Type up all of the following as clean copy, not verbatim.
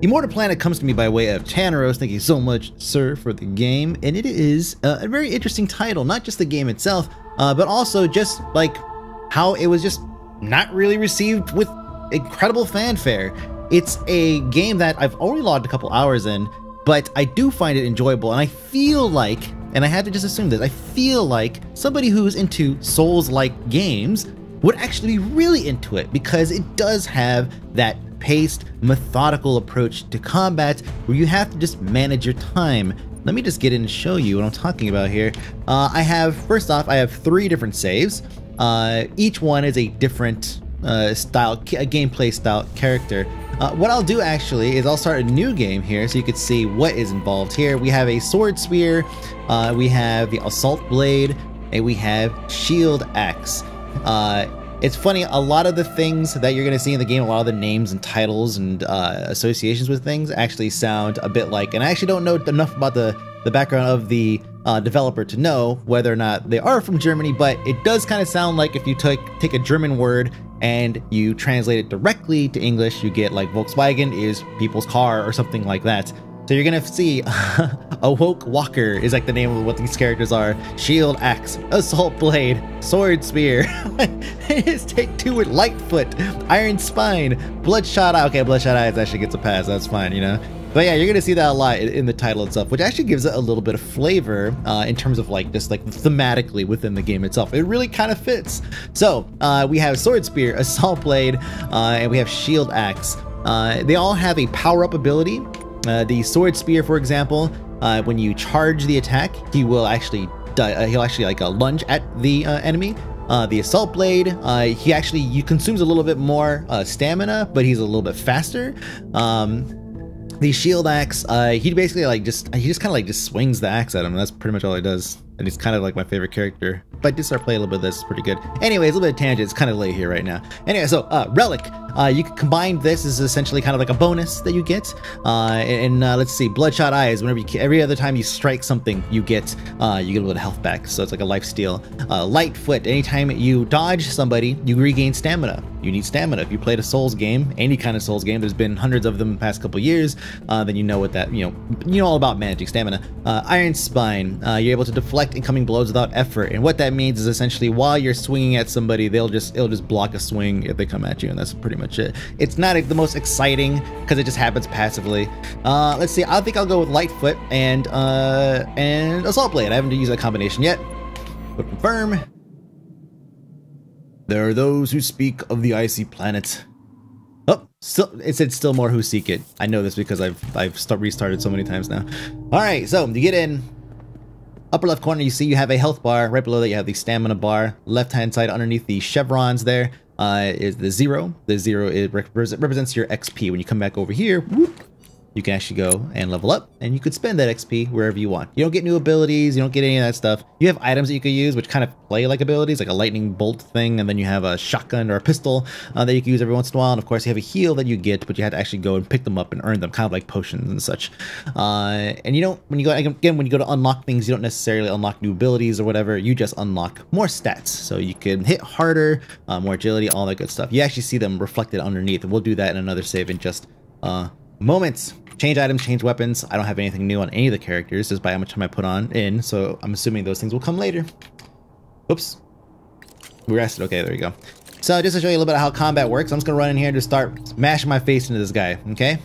Immortal Planet comes to me by way of Tanneros. Thank you so much, sir, for the game. And it is a very interesting title, not just the game itself, but also just like how it was just not really received with incredible fanfare. It's a game that I've only logged a couple hours in, but I do find it enjoyable, and I feel like, and I had to just assume this, I feel like somebody who's into Souls-like games would actually be really into it, because it does have that paced, methodical approach to combat where you have to just manage your time. Let me just get in and show you what I'm talking about here. First off, I have 3 different saves. Each one is a different gameplay style character. What I'll do actually is I'll start a new game here so you can see what is involved here. We have a sword spear, we have the assault blade, and we have shield axe. It's funny, a lot of the things that you're going to see in the game, a lot of the names and titles and associations with things actually sound a bit like, and I actually don't know enough about the background of the developer to know whether or not they are from Germany, but it does kind of sound like if you take a German word and you translate it directly to English, you get like Volkswagen is people's car or something like that. So you're gonna see Awoke Walker is like the name of what these characters are. Shield axe, assault blade, sword spear. It's take 2 with Lightfoot, Iron Spine, Bloodshot Eye. Okay, Bloodshot Eyes actually gets a pass. That's fine, you know. But yeah, you're gonna see that a lot in the title itself, which actually gives it a little bit of flavor in terms of like just like thematically within the game itself. It really kind of fits. So we have sword spear, assault blade, and we have shield axe. They all have a power-up ability. The sword spear, for example, when you charge the attack, he will actually he'll actually like lunge at the enemy. The assault blade, he consumes a little bit more stamina, but he's a little bit faster. The shield axe, he basically like just kind of like just swings the axe at him. That's pretty much all he does, and he's kind of like my favorite character. But I did start playing a little bit of this, it's pretty good. Anyways, a little bit of tangent, it's kind of late here right now. Anyway, so relic, you can combine this is essentially kind of like a bonus that you get. Let's see, bloodshot eyes. Whenever every other time you strike something, you get a little bit of health back. So it's like a life steal. Lightfoot, anytime you dodge somebody, you regain stamina. You need stamina. If you played a Souls game, any kind of Souls game, there's been hundreds of them in the past couple years, then you know what that, you know all about managing stamina. Iron Spine, you're able to deflect incoming blows without effort, and what that means is essentially while you're swinging at somebody, it'll just block a swing if they come at you, and that's pretty much it. It's not the most exciting because it just happens passively. Let's see, I think I'll go with Lightfoot and Assault Blade. I haven't used that combination yet, but confirm. There are those who speak of the icy planet. Oh, it said still more who seek it. I know this because I've restarted so many times now. All right, so you get in. Upper left corner, you see you have a health bar. Right below that, you have the stamina bar. Left-hand side, underneath the chevrons there, is the 0. The 0 represents your XP. When you come back over here, whoop, you can actually go and level up, and you could spend that XP wherever you want. You don't get new abilities, you don't get any of that stuff. You have items that you could use which kind of play like abilities, like a lightning bolt thing, and then you have a shotgun or a pistol that you can use every once in a while, and of course you have a heal that you get, but you have to actually go and pick them up and earn them, kind of like potions and such. And you don't, when you go to unlock things, you don't necessarily unlock new abilities or whatever, you just unlock more stats. So you can hit harder, more agility, all that good stuff. You actually see them reflected underneath, and we'll do that in another save in just moments. Change items, change weapons. I don't have anything new on any of the characters just by how much time I put in, so I'm assuming those things will come later. Oops. We rested. Okay, there you go. So just to show you a little bit of how combat works, I'm just gonna run in here and just start smashing my face into this guy, okay?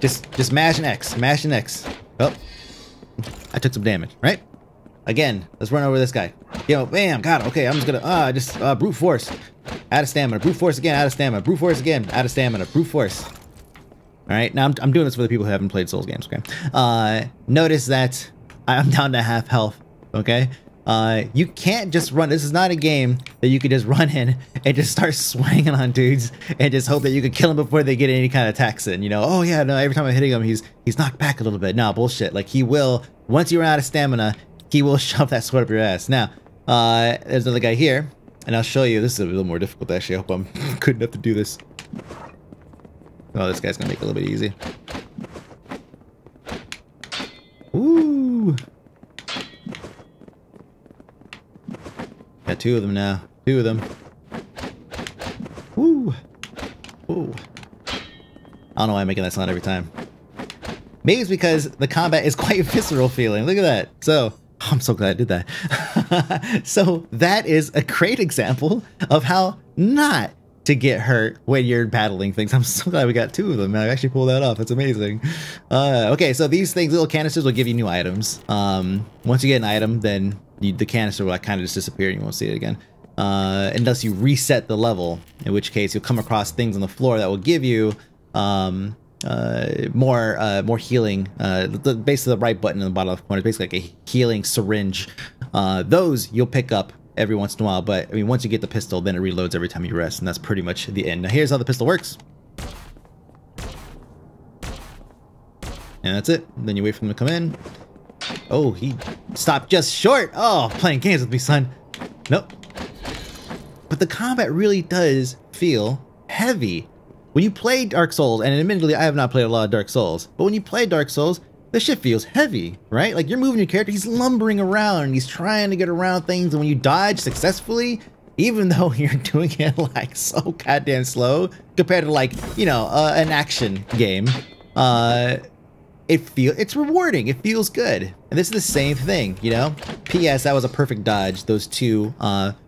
Just mash and X, mash and X. Oh, I took some damage, right? Again, let's run over this guy. Yo, bam, got it. Okay, I'm just gonna, brute force. Out of stamina, brute force again, out of stamina, brute force again, out of stamina, brute force. All right, now I'm doing this for the people who haven't played Souls games, okay? Notice that I'm down to half health, okay? You can't just run. This is not a game that you could just run in and just start swinging on dudes and just hope that you could kill them before they get any kind of attacks in, you know? Oh yeah, no, every time I'm hitting him, he's knocked back a little bit. No, bullshit. Like he will, once you run out of stamina, he will shove that sword up your ass. Now, there's another guy here, and I'll show you. This is a little more difficult, actually. I hope I'm good enough to do this. Oh, this guy's gonna make it a little bit easy. Ooh. Got 2 of them now. 2 of them. Ooh. Ooh. I don't know why I'm making that sound every time. Maybe it's because the combat is quite visceral feeling. Look at that. So, oh, I'm so glad I did that. So that is a great example of how not to get hurt when you're battling things. I'm so glad we got 2 of them. I actually pulled that off. That's amazing. Okay, so these things, little canisters, will give you new items. Once you get an item, then the canister will kind of just disappear and you won't see it again. Unless you reset the level, in which case you'll come across things on the floor that will give you more healing. Basically the right button in the bottom left corner is basically like a healing syringe. Those you'll pick up every once in a while, but I mean, once you get the pistol, then it reloads every time you rest, and that's pretty much the end. Now here's how the pistol works. And that's it. Then you wait for them to come in. Oh, he stopped just short. Oh, playing games with me, son. Nope. But the combat really does feel heavy. When you play Dark Souls, and admittedly I have not played a lot of Dark Souls, but when you play Dark Souls, this shit feels heavy, right? Like you're moving your character, he's lumbering around, and he's trying to get around things, and when you dodge successfully, even though you're doing it like so goddamn slow compared to like, you know, an action game, it's rewarding, it feels good. And this is the same thing, you know? P.S. that was a perfect dodge, those 2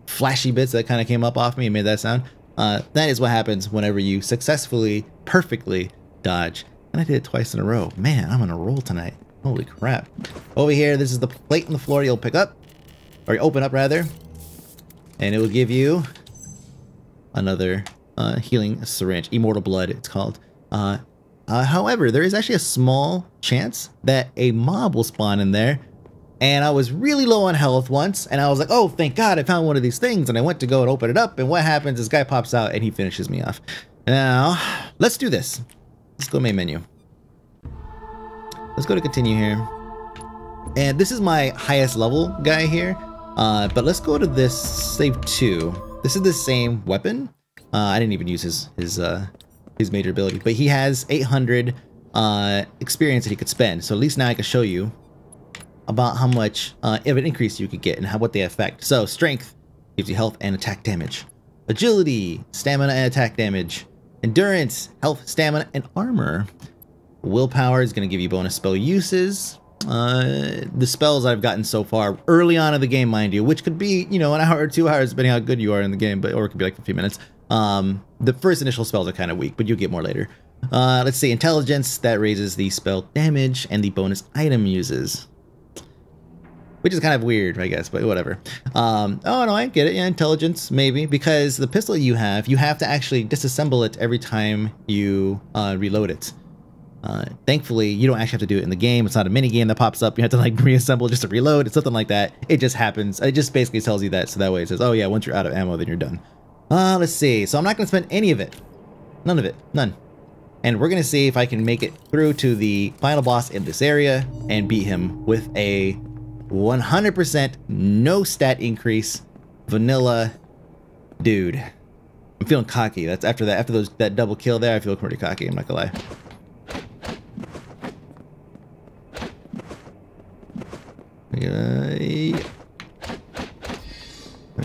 flashy bits that kind of came up off me and made that sound. That is what happens whenever you successfully, perfectly dodge. And I did it twice in a row. Man, I'm on a roll tonight. Holy crap. Over here, this is the plate on the floor you'll pick up. Or you open up, rather. And it will give you another healing syringe. Immortal Blood, it's called. However, there is actually a small chance that a mob will spawn in there. And I was really low on health once, and I was like, oh, thank God I found one of these things. And I went to go and open it up, and what happens, this guy pops out, and he finishes me off. Now, let's do this. Let's go main menu. Let's go to continue here. And this is my highest level guy here. But let's go to this save 2. This is the same weapon. I didn't even use his major ability, but he has 800 experience that he could spend. So at least now I can show you about how much of an increase you could get and what they affect. So strength gives you health and attack damage. Agility, stamina and attack damage. Endurance, health, stamina, and armor. Willpower is going to give you bonus spell uses. The spells I've gotten so far, early on in the game, mind you, which could be, you know, an hour or 2 hours, depending how good you are in the game, or it could be like 15 minutes. The first initial spells are kind of weak, but you'll get more later. Let's see, intelligence, that raises the spell damage and the bonus item uses. Which is kind of weird, I guess, but whatever. Oh, no, I get it. Yeah, intelligence, maybe. Because the pistol you have to actually disassemble it every time you reload it. Thankfully, you don't actually have to do it in the game. It's not a mini game that pops up. You have to, like, reassemble just to reload. It's something like that. It just happens. It just basically tells you that. So that way it says, oh, yeah, once you're out of ammo, then you're done. Let's see. So I'm not going to spend any of it. None of it. None. And we're going to see if I can make it through to the final boss in this area and beat him with a 100% no stat increase vanilla dude. I'm feeling cocky. That's after that double kill there, I feel pretty cocky, I'm not gonna lie. There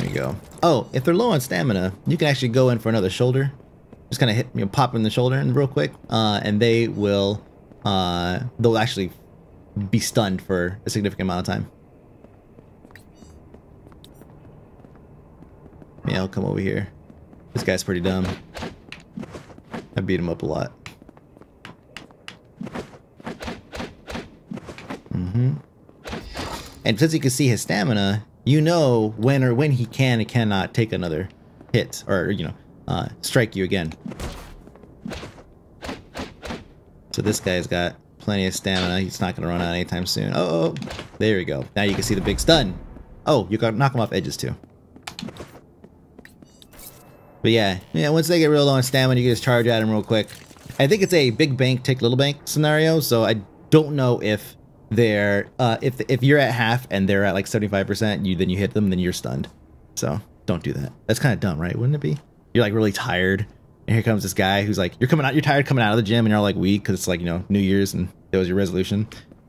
you go. Oh, if they're low on stamina, you can actually go in for another shoulder. Just kind of hit, you know, pop in the shoulder and real quick, and they will they'll actually be stunned for a significant amount of time. Yeah, I'll come over here. This guy's pretty dumb. I beat him up a lot. And since you can see his stamina, you know when he can and cannot take another hit, or, you know, strike you again. So this guy's got plenty of stamina. He's not going to run out anytime soon. Oh, there we go. Now you can see the big stun. Oh, you got to knock him off edges too. But yeah, once they get real low on stamina, you can just charge at him real quick. I think it's a big bank, take little bank scenario, so I don't know if they're, if you're at half and they're at like 75%, then you hit them, then you're stunned. So don't do that. That's kind of dumb, right? Wouldn't it be? You're like really tired, and here comes this guy who's like, you're tired coming out of the gym, and you're all like weak because it's like, you know, New Year's and that was your resolution.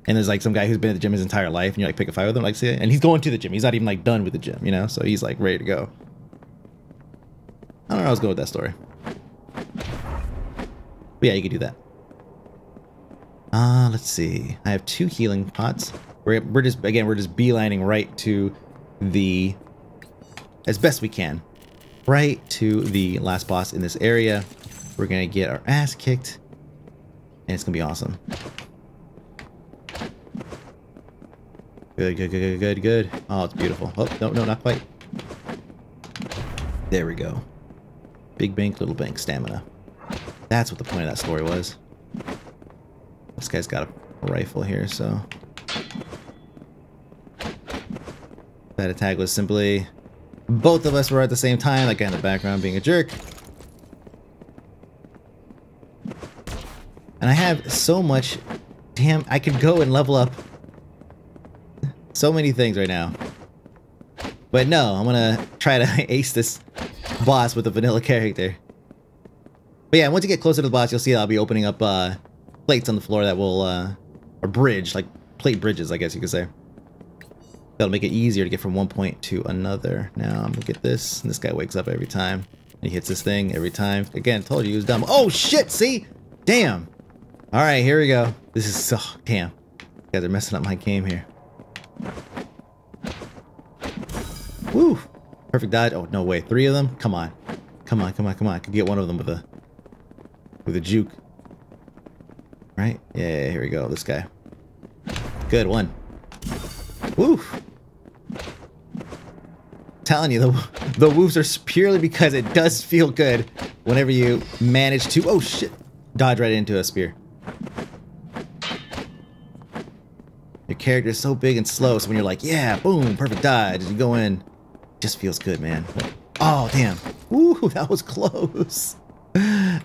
And there's like some guy who's been at the gym his entire life, and you're like, pick a fight with him, like, see it? And he's going to the gym. He's not even like done with the gym, you know? So he's like ready to go. I don't know how I was going with that story. But yeah, you could do that. Let's see. I have 2 healing pots. We're just beelining right to the, as best we can, right to the last boss in this area. We're gonna get our ass kicked, and it's gonna be awesome. Good, good, good, good, good. Oh, it's beautiful. Oh, no, no, not quite. There we go. Big bank, little bank stamina. That's what the point of that story was. This guy's got a rifle here, so... That attack was simply... Both of us were at the same time, that guy in the background being a jerk. And I have so much... Damn, I could go and level up so many things right now. But no, I'm gonna try to ace this boss with a vanilla character. But yeah, once you get closer to the boss, you'll see I'll be opening up plates on the floor that will, or bridge, like plate bridges, I guess you could say. That'll make it easier to get from one point to another. Now I'm gonna get this, and this guy wakes up every time. And he hits this thing every time. Again, told you he was dumb. Oh shit, see? Damn. Alright, here we go. This is so, damn. You guys are messing up my game here. Woo! Perfect dodge. Oh, no way. 3 of them? Come on. Come on, come on, come on. I could get one of them with a juke. Right? Yeah, here we go. This guy. Good one. Woo! Telling you, the woofs are purely because it does feel good whenever you manage to... Oh, shit! Dodge right into a spear. Your character is so big and slow, so when you're like, yeah, boom, perfect dodge, as you go in, it just feels good, man. Oh, damn. Woo, that was close.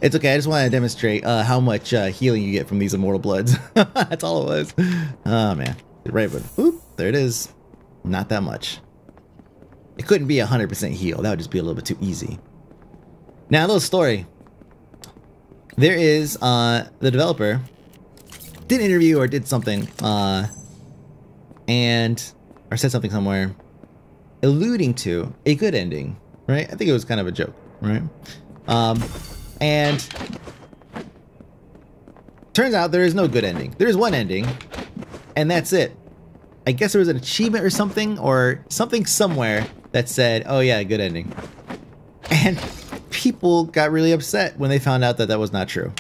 It's okay, I just want to demonstrate how much healing you get from these Immortal Bloods. That's all it was. Oh, man. Right, but whoop, there it is. Not that much. It couldn't be 100% heal. That would just be a little bit too easy. Now, a little story. There is, the developer did an interview or did something, or said something somewhere, alluding to a good ending, right? I think it was kind of a joke, right? And turns out there is no good ending. There is one ending, and that's it. I guess there was an achievement or something somewhere that said, oh yeah, good ending. And people got really upset when they found out that that was not true.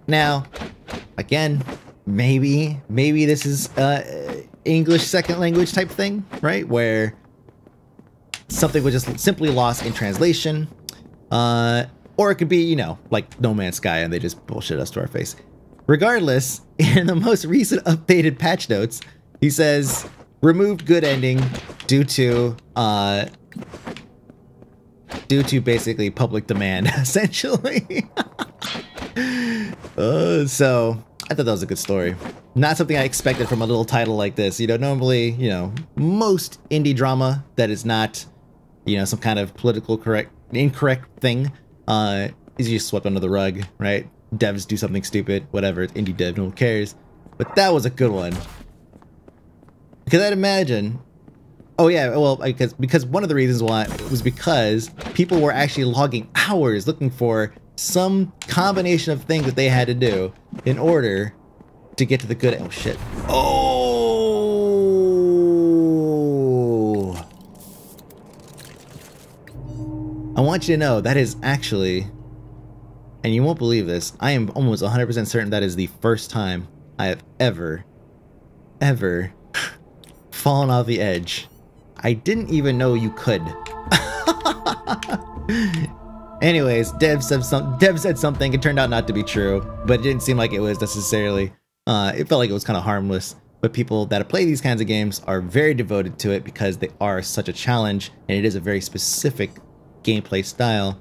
Now, again, maybe this is English second language type thing, right? Where something was just simply lost in translation. Or it could be, you know, like No Man's Sky and they just bullshit us to our face. Regardless, in the most recent updated patch notes, he says, removed good ending due to basically public demand, essentially. So I thought that was a good story. Not something I expected from a little title like this. You know, normally, you know, most indie drama that is not, you know, some kind of political incorrect thing is just swept under the rug, right? Devs do something stupid, whatever, it's indie dev, no one cares. But that was a good one. Because I'd imagine, oh yeah, well, because one of the reasons why was because people were actually logging hours looking for some combination of things that they had to do in order to get to the good. Oh shit! Oh! I want you to know that is actually, and you won't believe this, I am almost 100% certain that is the first time I have ever fallen off the edge. I didn't even know you could. Anyways, Dev said something. It turned out not to be true, but it didn't seem like it was necessarily. It felt like it was kind of harmless. But people that play these kinds of games are very devoted to it because they are such a challenge, and it is a very specific gameplay style,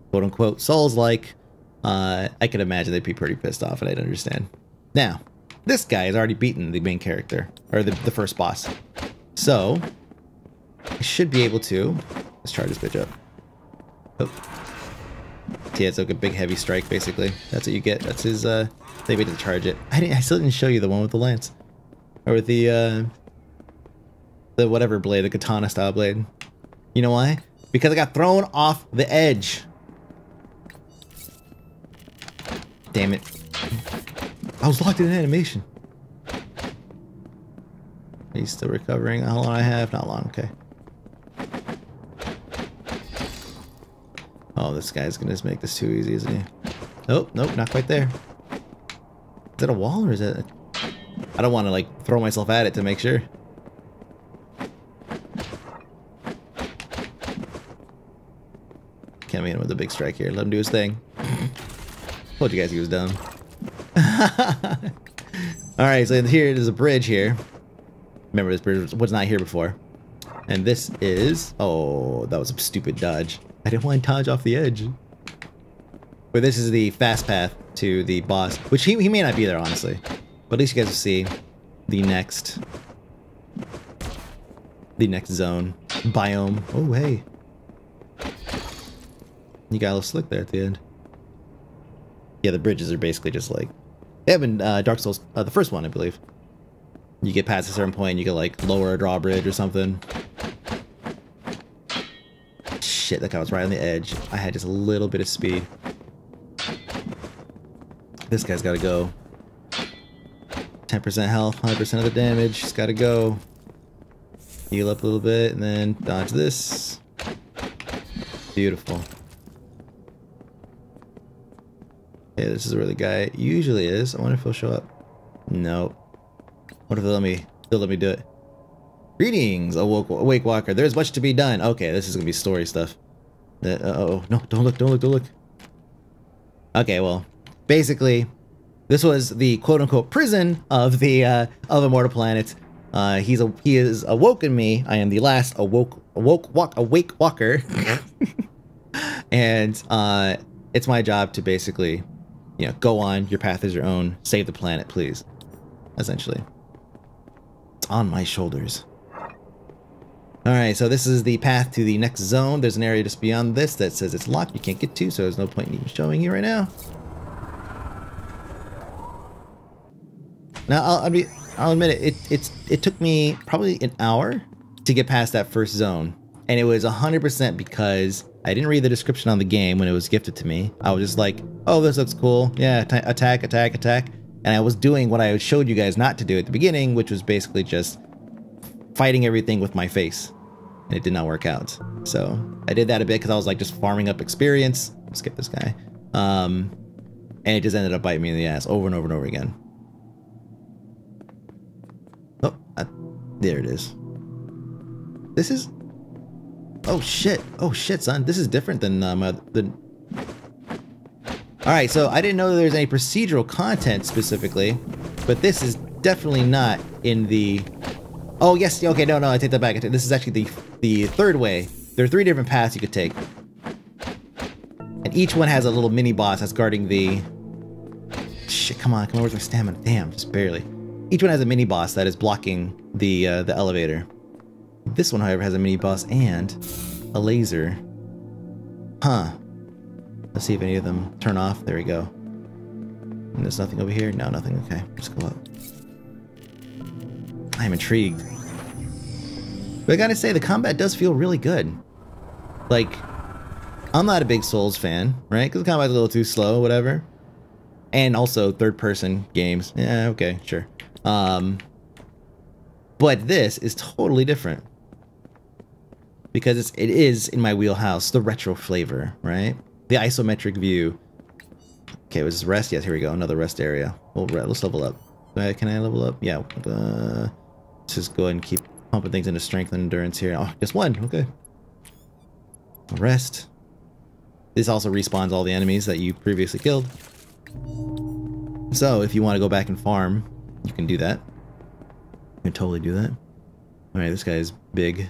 quote unquote Souls-like. I could imagine they'd be pretty pissed off, and I'd understand. Now, this guy has already beaten the main character, or the first boss. So, I should be able to... Let's charge this bitch up. Oh. Yeah, it's like a big heavy strike, basically. That's what you get. That's his, maybe to charge it. I still didn't show you the one with the lance. Or with the whatever blade, the katana style blade. You know why? Because I got thrown off the edge. Damn it. I was locked in an animation. He's still recovering. How long I have? Not long. Okay. Oh, this guy's gonna just make this too easy, isn't he? Nope, nope, not quite there. Is that a wall or is that? I don't want to like throw myself at it to make sure. Can't meet him with a big strike here. Let him do his thing. Told you guys he was dumb. Alright, so here there's a bridge here. Remember, this bridge was not here before. And this is... Oh, that was a stupid dodge. I didn't want to dodge off the edge. But this is the fast path to the boss. Which he may not be there, honestly. But at least you guys will see the next zone. Biome. Oh, hey. You got a little slick there at the end. Yeah, the bridges are basically just like... They have in Dark Souls, the first one, I believe. You get past a certain point, you can like lower a drawbridge or something. Shit, that guy was right on the edge. I had just a little bit of speed. This guy's gotta go. 10% health, 100% of the damage. He's gotta go. Heal up a little bit, and then dodge this. Beautiful. Okay, this is where the guy usually is. I wonder if he'll show up. No. What if they'll let me do it? Greetings, Awake Walker. There's much to be done. Okay, this is gonna be story stuff. Uh-oh. No, don't look, don't look, don't look. Okay, well, basically, this was the quote-unquote prison of the of Immortal Planet. He has awoken me. I am the last awake walker. And it's my job to basically, you know, go on, your path is your own, save the planet, please. Essentially. It's on my shoulders. Alright, so this is the path to the next zone. There's an area just beyond this that says it's locked, you can't get to, so there's no point in even showing you right now. Now, I'll admit it took me probably an hour to get past that first zone. And it was 100% because I didn't read the description on the game when it was gifted to me. I was just like, oh, this looks cool. Yeah, attack, attack, attack. And I was doing what I showed you guys not to do at the beginning, which was basically just fighting everything with my face. And it did not work out. So I did that a bit because I was like just farming up experience. Skip this guy. And it just ended up biting me in the ass over and over and over again. Oh, there it is. This is... Oh shit, son. This is different than Alright, so I didn't know there's any procedural content specifically, but this is definitely not in the... Oh yes, okay, no, I take that back. This is actually the third way. There are 3 different paths you could take. And each one has a little mini boss that's guarding the... Shit, come on, where's my stamina? Damn, just barely. Each one has a mini boss that is blocking the elevator. This one, however, has a mini boss and a laser. Huh. Let's see if any of them turn off. There we go. And there's nothing over here? No, nothing. Okay, let's go up. I'm intrigued. But I gotta say, the combat does feel really good. Like, I'm not a big Souls fan, right? Because the combat's a little too slow, whatever. And also, third-person games. Yeah, okay, sure. But this is totally different. Because it is in my wheelhouse, the retro flavor, right? The isometric view. Okay, was this rest? Yes, here we go, another rest area. Let's level up. Can I level up? Yeah. Let's just go ahead and keep pumping things into strength and endurance here. Oh, just one, okay. Rest. This also respawns all the enemies that you previously killed. So, if you want to go back and farm, you can do that. You can totally do that. Alright, this guy is big.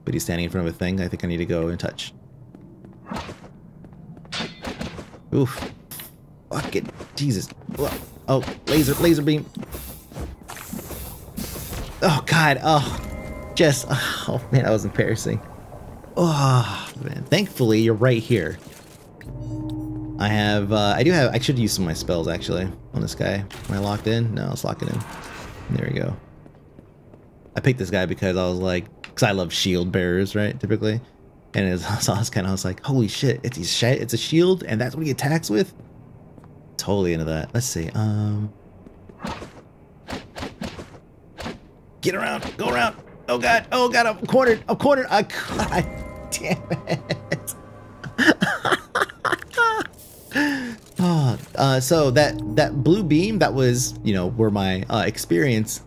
But he's standing in front of a thing I think I need to go and touch. Oof. Fuck it. Jesus. Oh, laser beam. Oh, God. Oh, just... Oh, man, that was embarrassing. Oh, man. Thankfully, you're right here. I should use some of my spells, actually, on this guy. Am I locked in? No, let's lock it in. There we go. I picked this guy because I was like... Because I love shield bearers, right, typically. And I was like, holy shit, it's a shield, and that's what he attacks with? Totally into that. Let's see, Get around. Go around. Oh god. Oh god. I'm cornered. I'm cornered. God damn it. So that blue beam, that was, you know, where my experience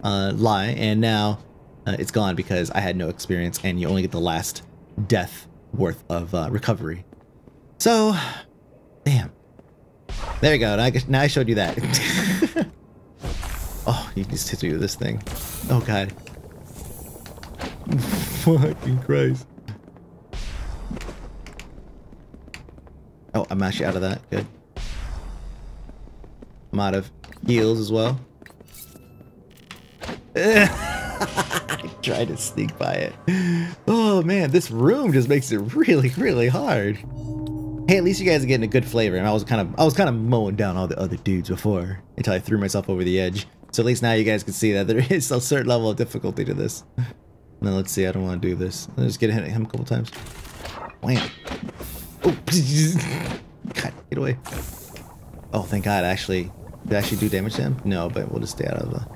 lie, and now it's gone because I had no experience, and you only get the last death worth of recovery. So, damn. There we go. Now I showed you that. Oh, he just hits me with this thing. Oh god. Fucking Christ. Oh, I'm actually out of that. Good. I'm out of heals as well. I tried to sneak by it. Oh man, this room just makes it really, really hard. Hey, at least you guys are getting a good flavor. And I was kind of mowing down all the other dudes before until I threw myself over the edge. So at least now you guys can see that there is a certain level of difficulty to this. Now let's see. I don't want to do this. Let's just get him a couple times. Wham. Oh, God, get away. Oh, thank God. Did I actually do damage to him? No, but we'll just stay out of the...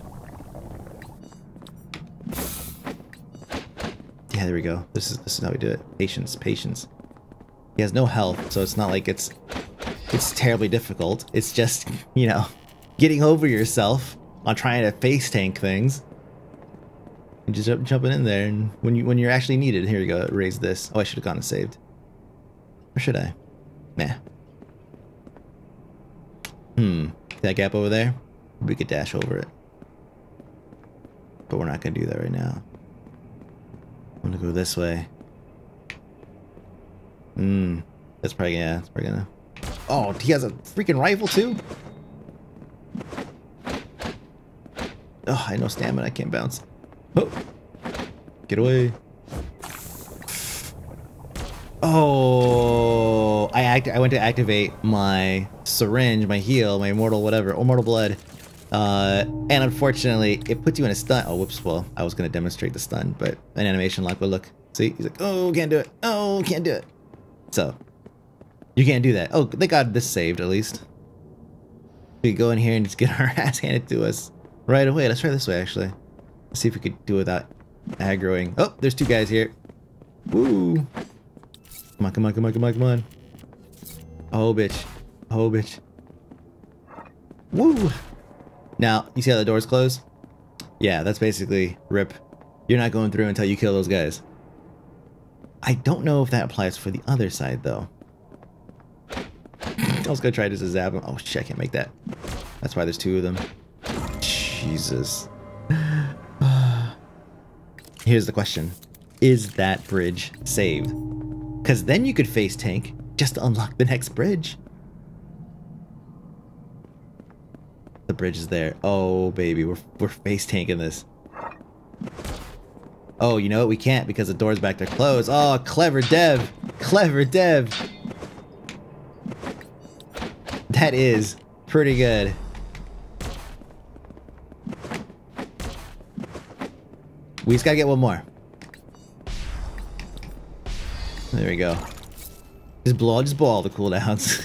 Yeah, there we go. This is how we do it. Patience, patience. He has no health, so it's not like it's terribly difficult. It's just, you know, getting over yourself on trying to face tank things. And just jumping in there, and when you're actually needed. Here you go. Raise this. Oh, I should have gone and saved. Or should I? Nah. That gap over there? We could dash over it. But we're not gonna do that right now. I'm gonna go this way. That's probably, yeah, it's probably gonna... Oh, he has a freaking rifle too? Oh, I have no stamina, I can't bounce. Oh! Get away. Oh, I went to activate my syringe, my heal, my immortal whatever, immortal blood, and unfortunately it puts you in a stun. Oh, whoops! Well, I was gonna demonstrate the stun, but an animation lock. But look, see, he's like, oh, can't do it. Oh, can't do it. So you can't do that. Oh, thank God this saved at least. We go in here and just get our ass handed to us right away. Let's try this way actually. Let's see if we could do it without aggroing. Oh, there's two guys here. Woo! Come on, come on, come on, come on, come on. Oh, bitch. Oh, bitch. Woo! Now, you see how the doors close? Yeah, that's basically rip. You're not going through until you kill those guys. I don't know if that applies for the other side, though. I was gonna try just to zap him. Oh, shit, I can't make that. That's why there's two of them. Jesus. Here's the question. Is that bridge saved? Because then you could face tank just to unlock the next bridge. The bridge is there. Oh, baby, we're face tanking this. Oh, you know what? We can't because the door's back there closed. Oh, clever dev. Clever dev. That is pretty good. We just gotta get one more. There we go. Just blow all the cooldowns.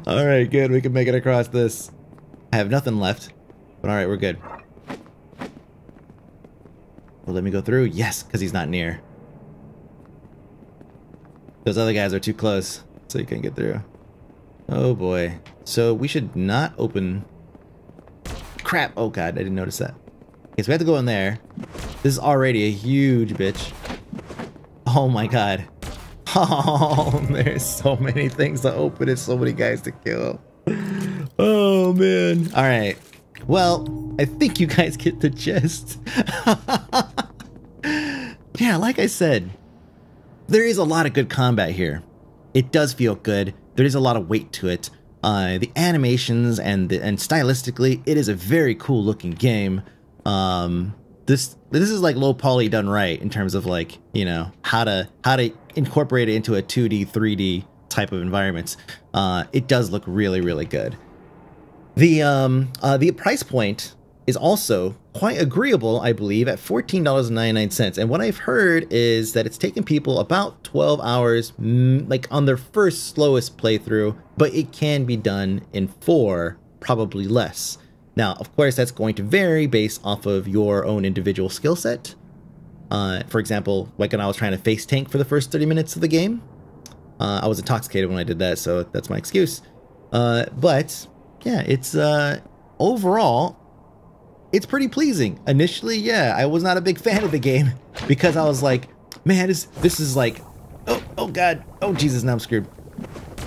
Alright, good. We can make it across this. I have nothing left. But alright, we're good. Well, let me go through. Yes, because he's not near. Those other guys are too close, so you can't get through. Oh boy. So we should not open... Crap! Oh god, I didn't notice that. Okay, so we have to go in there. This is already a huge bitch. Oh my god. Oh, there's so many things to open and so many guys to kill. Oh man. Alright. Well, I think you guys get the gist. Yeah, like I said, there is a lot of good combat here. It does feel good. There is a lot of weight to it. The animations and stylistically, it is a very cool looking game. This is like low poly done right in terms of like, you know, how to incorporate it into a 2D, 3D type of environments. It does look really, really good. The price point is also quite agreeable, I believe, at $14.99. And what I've heard is that it's taken people about 12 hours, like on their first slowest playthrough, but it can be done in 4, probably less. Now, of course, that's going to vary based off of your own individual skill set. For example, like when I was trying to face tank for the first 30 minutes of the game, I was intoxicated when I did that, so that's my excuse. But yeah, it's overall, it's pretty pleasing. Initially, yeah, I was not a big fan of the game because I was like, man, this is like, oh god, oh Jesus, now I'm screwed.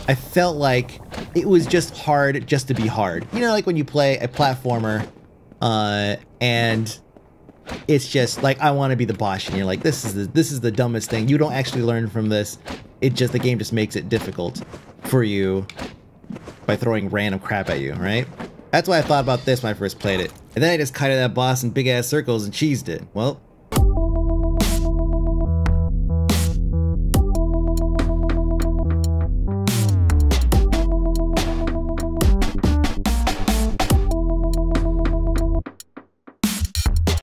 I felt like it was just hard just to be hard. You know, like when you play a platformer, and it's just like, I want to be the boss, and you're like, this is the dumbest thing. You don't actually learn from this. It just, the game just makes it difficult for you by throwing random crap at you, right? That's why I thought about this when I first played it. And then I just kited that boss in big ass circles and cheesed it. Well,